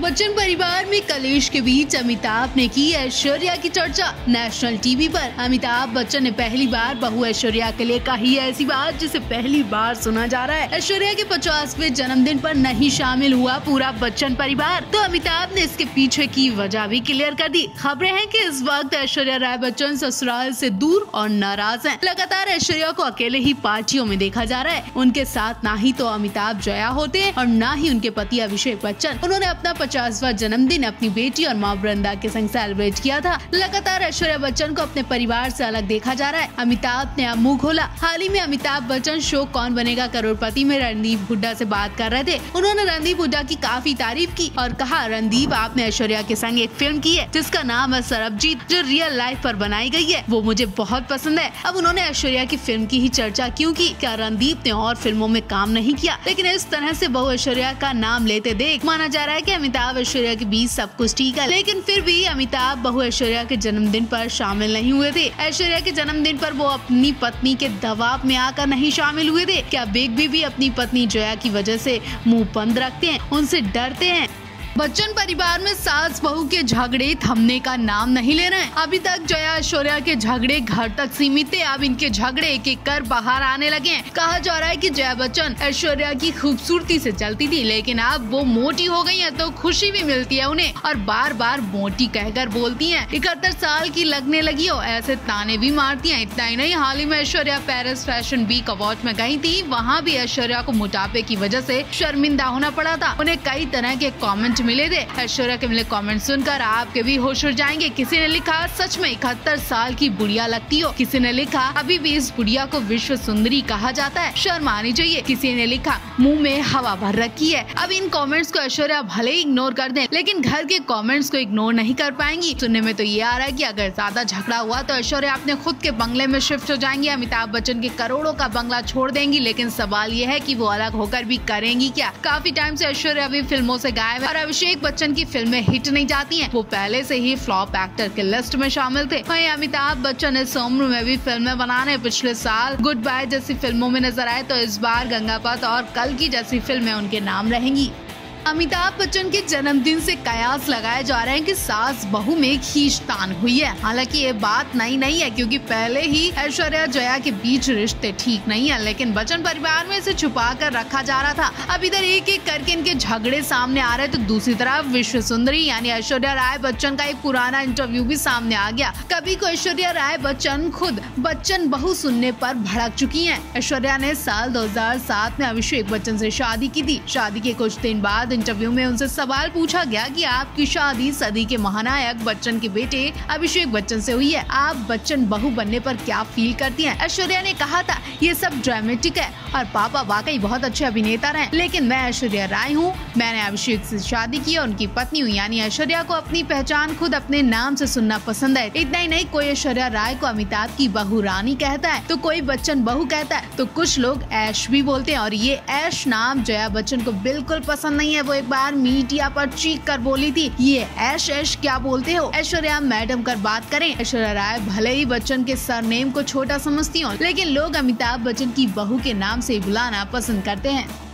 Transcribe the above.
बच्चन परिवार में कलेश के बीच अमिताभ ने की ऐश्वर्या की चर्चा। नेशनल टीवी पर अमिताभ बच्चन ने पहली बार बहू ऐश्वर्या के लिए कही ऐसी बात जिसे पहली बार सुना जा रहा है। ऐश्वर्या के 50वें जन्मदिन पर नहीं शामिल हुआ पूरा बच्चन परिवार, तो अमिताभ ने इसके पीछे की वजह भी क्लियर कर दी। खबरें हैं कि इस वक्त ऐश्वर्या राय बच्चन ससुराल से दूर और नाराज हैं। लगातार ऐश्वर्या को अकेले ही पार्टियों में देखा जा रहा है। उनके साथ ना ही तो अमिताभ जया होते हैं और ना ही उनके पति अभिषेक बच्चन। उन्होंने अपना 50वां जन्मदिन अपनी बेटी और माँ वृंदा के संग सेलिब्रेट किया था। लगातार ऐश्वर्या बच्चन को अपने परिवार से अलग देखा जा रहा है। अमिताभ ने अब मुंह खोला। हाल ही में अमिताभ बच्चन शो कौन बनेगा करोड़पति में रणदीप हुड्डा से बात कर रहे थे। उन्होंने रणदीप हुड्डा की काफी तारीफ की और कहा, रणदीप आपने ऐश्वर्या के संग एक फिल्म की है जिसका नाम है सरबजीत, जो रियल लाइफ पर बनाई गई है, वो मुझे बहुत पसंद है। अब उन्होंने ऐश्वर्या की फिल्म की ही चर्चा क्यों की? क्या रणदीप ने और फिल्मों में काम नहीं किया? लेकिन इस तरह से बहू ऐश्वर्या का नाम लेते देख माना जा रहा है कि अमिताभ ऐश्वर्या के बीच सब कुछ ठीक है। लेकिन फिर भी अमिताभ बहू ऐश्वर्या के जन्मदिन पर शामिल नहीं हुए थे। ऐश्वर्या के जन्मदिन पर वो अपनी पत्नी के दबाव में आकर नहीं शामिल हुए थे। क्या बिग बी भी अपनी पत्नी जया की वजह से मुंह बंद रखते हैं, उनसे डरते हैं? बच्चन परिवार में सास बहू के झगड़े थमने का नाम नहीं ले रहे हैं। अभी तक जया ऐश्वर्या के झगड़े घर तक सीमित थे, अब इनके झगड़े एक एक कर बाहर आने लगे हैं। कहा जा रहा है कि जया बच्चन ऐश्वर्या की खूबसूरती से चलती थी, लेकिन अब वो मोटी हो गई हैं तो खुशी भी मिलती है उन्हें और बार बार मोटी कहकर बोलती हैं। 71 साल की लगने लगी हो, ऐसे ताने भी मारती हैं। इतना ही नहीं, हाल ही में Aishwarya Paris fashion week award में गई थी। वहाँ भी ऐश्वर्या को मोटापे की वजह से शर्मिंदा होना पड़ा था। उन्हें कई तरह के कॉमेंट मिले थे। ऐश्वर्या के मिले कमेंट सुनकर आपके भी होश उड़ जाएंगे। किसी ने लिखा, सच में 71 साल की बुढ़िया लगती हो। किसी ने लिखा, अभी भी इस बुढ़िया को विश्व सुंदरी कहा जाता है, शर्म आनी चाहिए। किसी ने लिखा, मुंह में हवा भर रखी है। अब इन कमेंट्स को ऐश्वर्या भले ही इग्नोर कर दें, लेकिन घर के कमेंट्स को इग्नोर नहीं कर पाएंगी। सुनने में तो ये आ रहा है कि अगर ज्यादा झगड़ा हुआ तो ऐश्वर्या अपने खुद के बंगले में शिफ्ट हो जाएंगी। अमिताभ बच्चन के करोड़ों का बंगला छोड़ देंगी। लेकिन सवाल ये है कि वो अलग होकर भी करेंगी क्या? काफी टाइम से ऐश्वर्या भी फिल्मों से गायब है और अभिषेक बच्चन की फिल्में हिट नहीं जाती हैं। वो पहले से ही फ्लॉप एक्टर के लिस्ट में शामिल थे। वहीं अमिताभ बच्चन इस उम्र में भी फिल्में बनाने पिछले साल गुड बाय जैसी फिल्मों में नजर आए, तो इस बार गंगापत और कल की जैसी फिल्में उनके नाम रहेंगी। अमिताभ बच्चन के जन्मदिन से कयास लगाए जा रहे हैं कि सास बहू में खींचतान हुई है। हालांकि ये बात नई नहीं है, क्योंकि पहले ही ऐश्वर्या जया के बीच रिश्ते ठीक नहीं है, लेकिन बच्चन परिवार में इसे छुपा कर रखा जा रहा था। अब इधर एक एक करके इनके झगड़े सामने आ रहे, तो दूसरी तरफ विश्व सुंदरी यानी ऐश्वर्या राय बच्चन का एक पुराना इंटरव्यू भी सामने आ गया। कभी को ऐश्वर्या राय बच्चन खुद बच्चन बहू सुनने पर भड़क चुकी है। ऐश्वर्या ने साल 2007 में अभिषेक बच्चन से शादी की थी। शादी के कुछ दिन बाद इंटरव्यू में उनसे सवाल पूछा गया कि आपकी शादी सदी के महानायक बच्चन के बेटे अभिषेक बच्चन से हुई है, आप बच्चन बहू बनने पर क्या फील करती हैं? ऐश्वर्या ने कहा था, ये सब ड्रामेटिक है और पापा वाकई बहुत अच्छे अभिनेता रहे, लेकिन मैं ऐश्वर्या राय हूँ। मैंने अभिषेक से शादी की और उनकी पत्नी हुई, यानी ऐश्वर्या को अपनी पहचान खुद अपने नाम से सुनना पसंद है। इतना ही नहीं, कोई ऐश्वर्या राय को अमिताभ की बहू रानी कहता है, तो कोई बच्चन बहू कहता है, तो कुछ लोग ऐश भी बोलते हैं। और ये ऐश नाम जया बच्चन को बिल्कुल पसंद नहीं है। वो एक बार मीडिया पर चीख कर बोली थी, ये ऐश ऐश क्या बोलते हो, ऐश्वर्या मैडम कर बात करें। ऐश्वर्या राय भले ही बच्चन के सरनेम को छोटा समझती हो, लेकिन लोग अमिताभ बच्चन की बहू के नाम से बुलाना पसंद करते हैं।